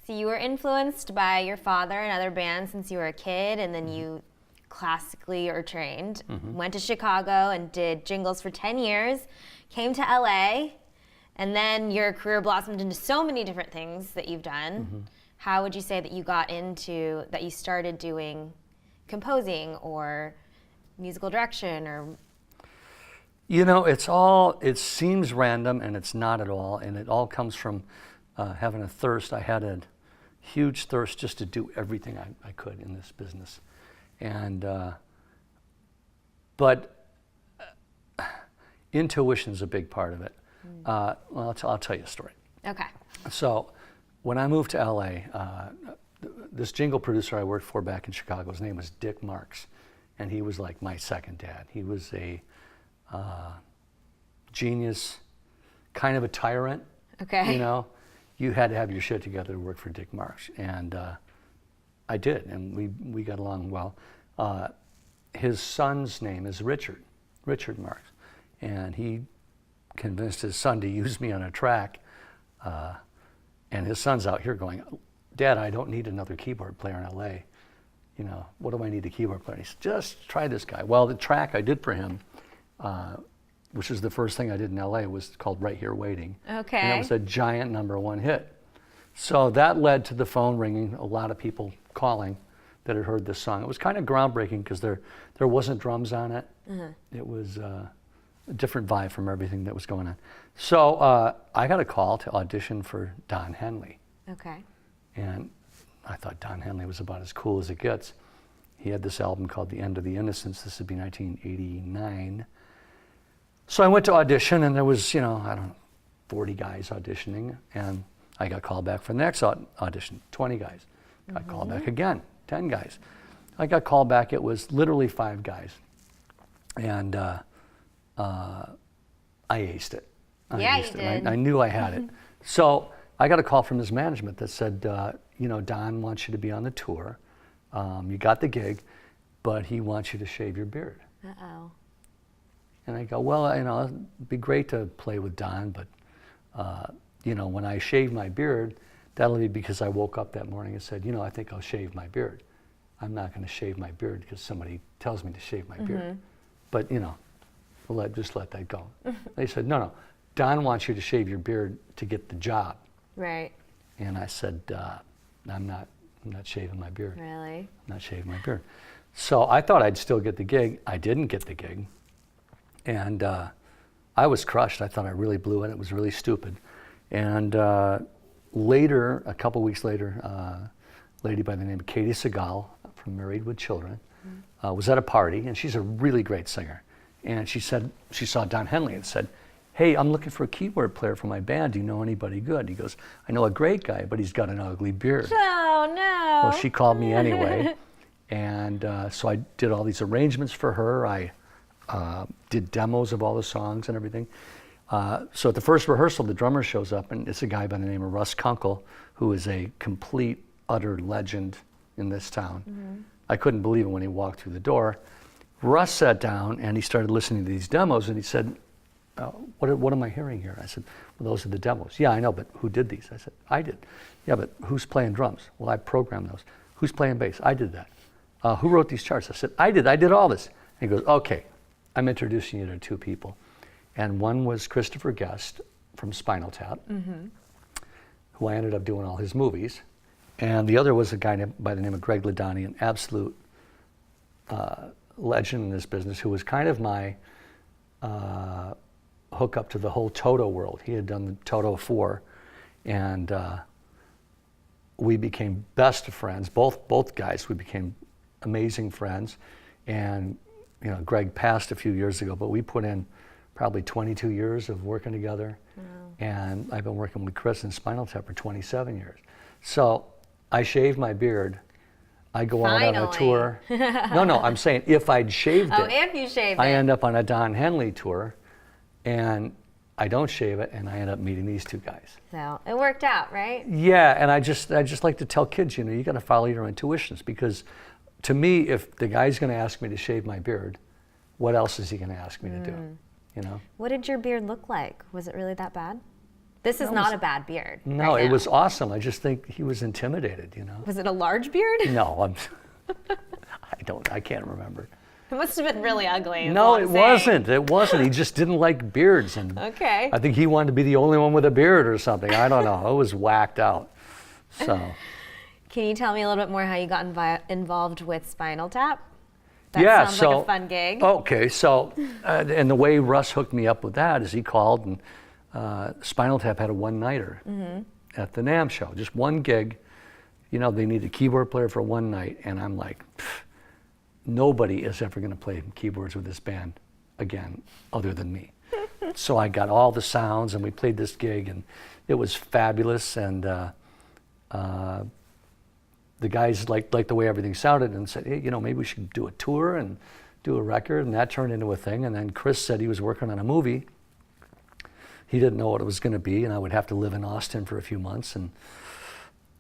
So you were influenced by your father and other bands since you were a kid, and then you classically are trained, went to Chicago and did jingles for 10 years, came to LA, and then your career blossomed into so many different things that you've done. How would you say that you started doing composing or musical direction or? You know, it seems random, and it's not at all, and it all comes from having a thirst. I had a huge thirst just to do everything I could in this business. And, but intuition's a big part of it. Well, I'll tell you a story. Okay. So when I moved to LA, this jingle producer I worked for back in Chicago, his name was Dick Marks, and he was like my second dad. He was a genius, kind of a tyrant. Okay. You know, you had to have your shit together to work for Dick Marks, and I did, and we got along well. His son's name is Richard Marks, and he convinced his son to use me on a track, and his son's out here going, Dad, I don't need another keyboard player in LA. You know, what do I need a keyboard player? He said, just try this guy. Well, the track I did for him, which is the first thing I did in LA, was called Right Here Waiting. Okay. And it was a giant #1 hit. So that led to the phone ringing, a lot of people calling that had heard this song. It was kind of groundbreaking because there wasn't drums on it. It was a different vibe from everything that was going on. So I got a call to audition for Don Henley. Okay. And I thought Don Henley was about as cool as it gets. He had this album called The End of the Innocents. This would be 1989. So I went to audition, and there was, I don't know, 40 guys auditioning, and I got called back for the next audition, 20 guys. Got called back again, 10 guys. I got called back, it was literally 5 guys. And I aced it. Yeah, you did. I knew I had it. So I got a call from his management that said, Don wants you to be on the tour. You got the gig, but he wants you to shave your beard. Uh-oh. And I go, well, it'd be great to play with Don, but, when I shave my beard, that'll be because I woke up that morning and said, I think I'll shave my beard. I'm not going to shave my beard because somebody tells me to shave my beard. But, just let that go. They said, no, Don wants you to shave your beard to get the job. Right. And I said, I'm not shaving my beard. Really? I'm not shaving my beard. So I thought I'd still get the gig. I didn't get the gig. And I was crushed. I thought I really blew it. It was really stupid. And later, a couple weeks later, a lady by the name of Katie Segal from Married with Children was at a party, and she's a really great singer. And she said she saw Don Henley and said, hey, I'm looking for a keyboard player for my band. Do you know anybody good? He goes, I know a great guy, but he's got an ugly beard. Oh, no. Well, she called me anyway. And so I did all these arrangements for her. I did demos of all the songs and everything. So at the first rehearsal, the drummer shows up, and it's a guy by the name of Russ Kunkel, who is a complete, utter legend in this town. I couldn't believe it when he walked through the door. Russ sat down, and he started listening to these demos, and he said, what am I hearing here? I said, well, those are the demos. Yeah, I know, but who did these? I said, I did. Yeah, but who's playing drums? Well, I programmed those. Who's playing bass? I did that. Who wrote these charts? I said, I did all this. And he goes, okay, I'm introducing you to 2 people. And one was Christopher Guest from Spinal Tap, who I ended up doing all his movies. And the other was a guy by the name of Greg Ladani, an absolute legend in this business, who was kind of my hook up to the whole Toto world. He had done the Toto 4, and we became best of friends. Both guys, we became amazing friends. And Greg passed a few years ago, but we put in probably 22 years of working together. Wow. And I've been working with Chris in Spinal Tap for 27 years. So I shaved my beard. I go out on a tour. No, I'm saying if I'd shaved it. Oh, if you shaved it. I end up on a Don Henley tour, and I don't shave it, and I end up meeting these 2 guys. So it worked out, right? Yeah, and I just like to tell kids, you got to follow your intuitions, because to me, if the guy's going to ask me to shave my beard, what else is he going to ask me to do? What did your beard look like? Was it really that bad? This is not a bad beard. No, right it now. was awesome. I just think he was intimidated, you know. Was it a large beard? No, I can't remember. It must have been really ugly. No, it wasn't. It wasn't. He just didn't like beards. And Okay. I think he wanted to be the only one with a beard or something. I don't know. It was whacked out. So. Can you tell me a little bit more how you got involved with Spinal Tap? That sounds like a fun gig. Okay, so, and the way Russ hooked me up with that is he called and Spinal Tap had a one-nighter at the NAMM show, just one gig. You know, they need a keyboard player for one night, and I'm like, nobody is ever going to play keyboards with this band again, other than me. So I got all the sounds, and we played this gig, and it was fabulous. And the guys liked the way everything sounded, and said, hey, you know, maybe we should do a tour and do a record, and that turned into a thing. And then Chris said he was working on a movie. He didn't know what it was going to be, and I would have to live in Austin for a few months. And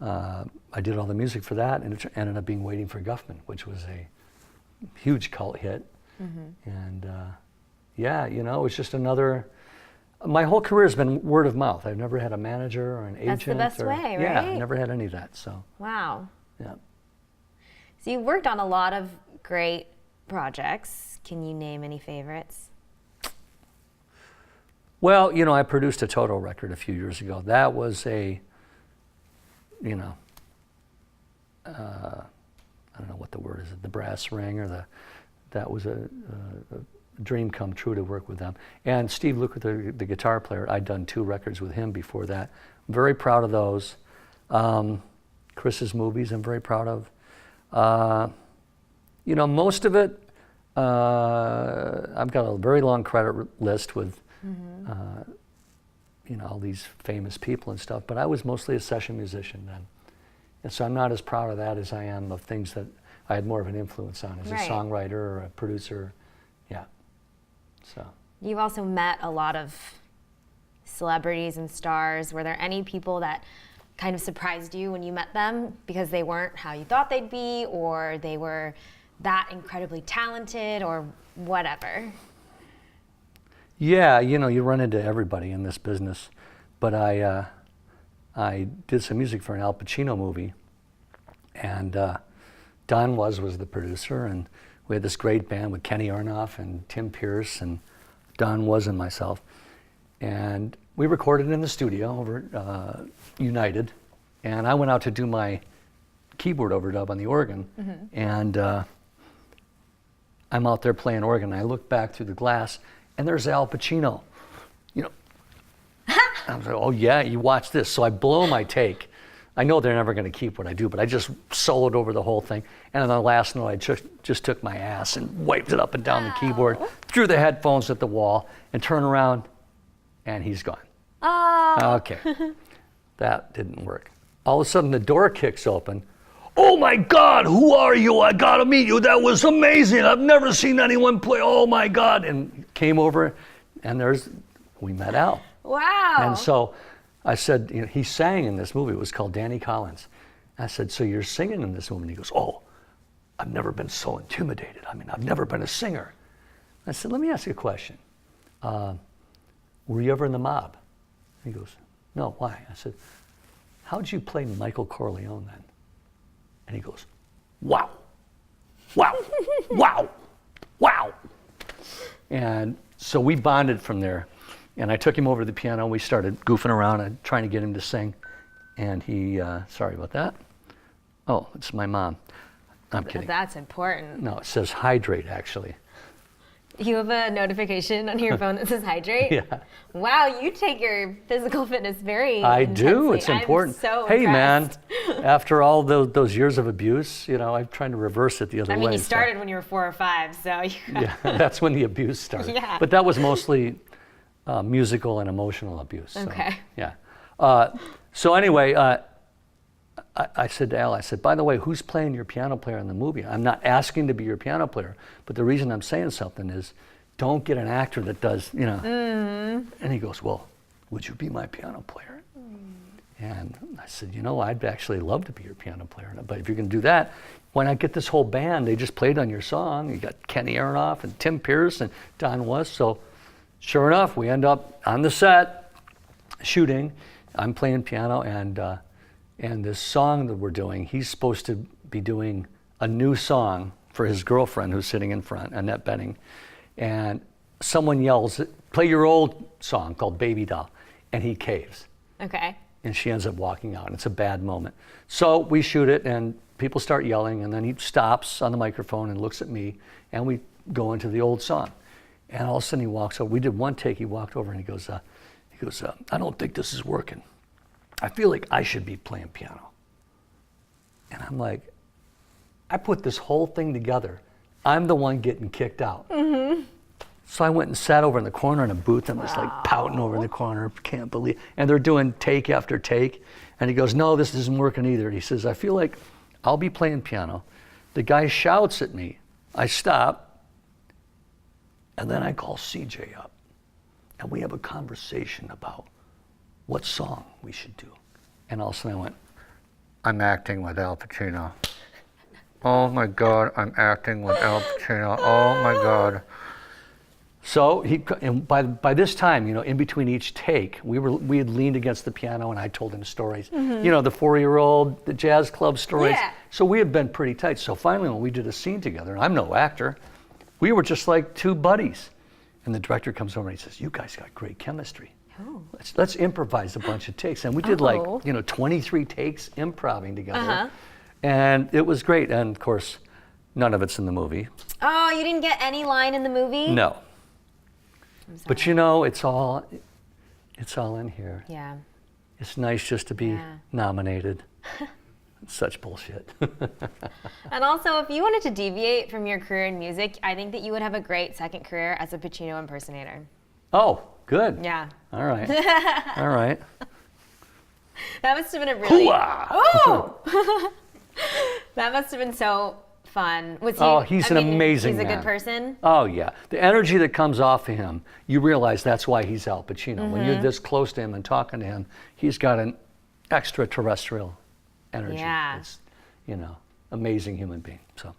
I did all the music for that, and it ended up being Waiting for Guffman, which was a huge cult hit. And yeah, you know, it was just another. My whole career has been word of mouth. I've never had a manager or an agent. That's the best way, right? Yeah, I never had any of that. So. Wow. Yeah. So you've worked on a lot of great projects. Can you name any favorites? Well, you know, I produced a Toto record a few years ago. That was a, you know, I don't know what the word is, the brass ring or that was a dream come true to work with them. And Steve Lukather, the guitar player, I'd done 2 records with him before that. I'm very proud of those. Chris's movies I'm very proud of. You know, most of it, I've got a very long credit list with, you know, all these famous people and stuff, but I was mostly a session musician then. And so I'm not as proud of that as I am of things that I had more of an influence on as a songwriter or a producer. Yeah. So. You've also met a lot of celebrities and stars. Were there any people that kind of surprised you when you met them because they weren't how you thought they'd be, or they were that incredibly talented, or whatever? Yeah, you know, you run into everybody in this business. But I did some music for an Al Pacino movie, and Don was the producer, and we had this great band with Kenny Aronoff and Tim Pierce and Don Was and myself. And we recorded in the studio over at United, and I went out to do my keyboard overdub on the organ, and I'm out there playing organ, and I look back through the glass, and there's Al Pacino, you know. I was like, oh yeah, you watch this. So I blow my take. I know they're never going to keep what I do, but I just soloed over the whole thing. And on the last note, I just took my ass and wiped it up and down the keyboard, threw the headphones at the wall, and turned around, and he's gone. Oh. Okay, that didn't work. All of a sudden, the door kicks open. Oh my God, who are you? I gotta meet you. That was amazing. I've never seen anyone play. Oh my God. And came over, and we met Al. Wow. And so I said, you know, he sang in this movie. It was called Danny Collins. I said, so you're singing in this movie? And he goes, oh, I've never been so intimidated. I mean, I've never been a singer. I said, let me ask you a question. Were you ever in the mob? He goes, no, why? I said, how'd you play Michael Corleone then? And he goes, wow, wow, wow, wow. And so we bonded from there. And I took him over to the piano, and we started goofing around and trying to get him to sing. And he, sorry about that. Oh, it's my mom. I'm kidding. That's important. No, it says hydrate, actually. You have a notification on your phone that says hydrate? Yeah. Wow, you take your physical fitness very I intensely. do, it's important. I'm so hey impressed. man, after all those years of abuse, you know, I'm trying to reverse it the other way. I mean, you started when you were 4 or 5, so you yeah, that's when the abuse started. Yeah. But that was mostly musical and emotional abuse. So, okay. Yeah. So anyway, I said to Al, I said, by the way, who's playing your piano player in the movie? I'm not asking to be your piano player, but the reason I'm saying something is don't get an actor that does, you know. And he goes, well, would you be my piano player? And I said, you know, I'd actually love to be your piano player, but if you can do that, why not get this whole band? They just played on your song. You got Kenny Aronoff and Tim Pierce and Don Was. So sure enough, we end up on the set. shooting. I'm playing piano, and this song that we're doing, he's supposed to be doing a new song for his girlfriend who's sitting in front, Annette Benning, and someone yells, "Play your old song called Baby Doll," and he caves. Okay. And she ends up walking out, and it's a bad moment. So we shoot it, and people start yelling, and then he stops on the microphone and looks at me, and we go into the old song. And all of a sudden he walks over. We did one take. He walked over and he goes, "I don't think this is working. I feel like I should be playing piano." And I'm like, I put this whole thing together. I'm the one getting kicked out. Mm-hmm. So I went and sat over in the corner in a booth and was like pouting over in the corner. Can't believe. And they're doing take after take. And he goes, "No, this isn't working either." He says, "I feel like I'll be playing piano. The guy shouts at me. I stop. And then I call CJ up. And we have a conversation about what song we should do." And all of a sudden I went, "I'm acting with Al Pacino. Oh my God, I'm acting with Al Pacino. Oh my God." So and by this time, in between each take, we had leaned against the piano and I told him stories. Mm-hmm. The 4-year-old, the jazz club stories. Yeah. So we had been pretty tight. So finally when we did a scene together, and I'm no actor, we were just like two buddies. And the director comes over and he says, "You guys got great chemistry. Oh. Let's improvise a bunch of takes." And we did 23 takes improving together. Uh-huh. And it was great. And of course, none of it's in the movie. Oh, you didn't get any line in the movie? No. But it's all in here. Yeah. It's nice just to be nominated. It's such bullshit. And also, if you wanted to deviate from your career in music, I think that you would have a great second career as a Pacino impersonator. Oh, good. Yeah. All right. All right. That must have been a really... Hoo-ah! Oh! That must have been so fun. Was he, he's an amazing He's a man. good person? Oh, yeah. The energy that comes off of him, you realize that's why he's Al Pacino. Mm-hmm. When you're this close to him and talking to him, he's got an extraterrestrial energy. Yeah. It's, amazing human being. So.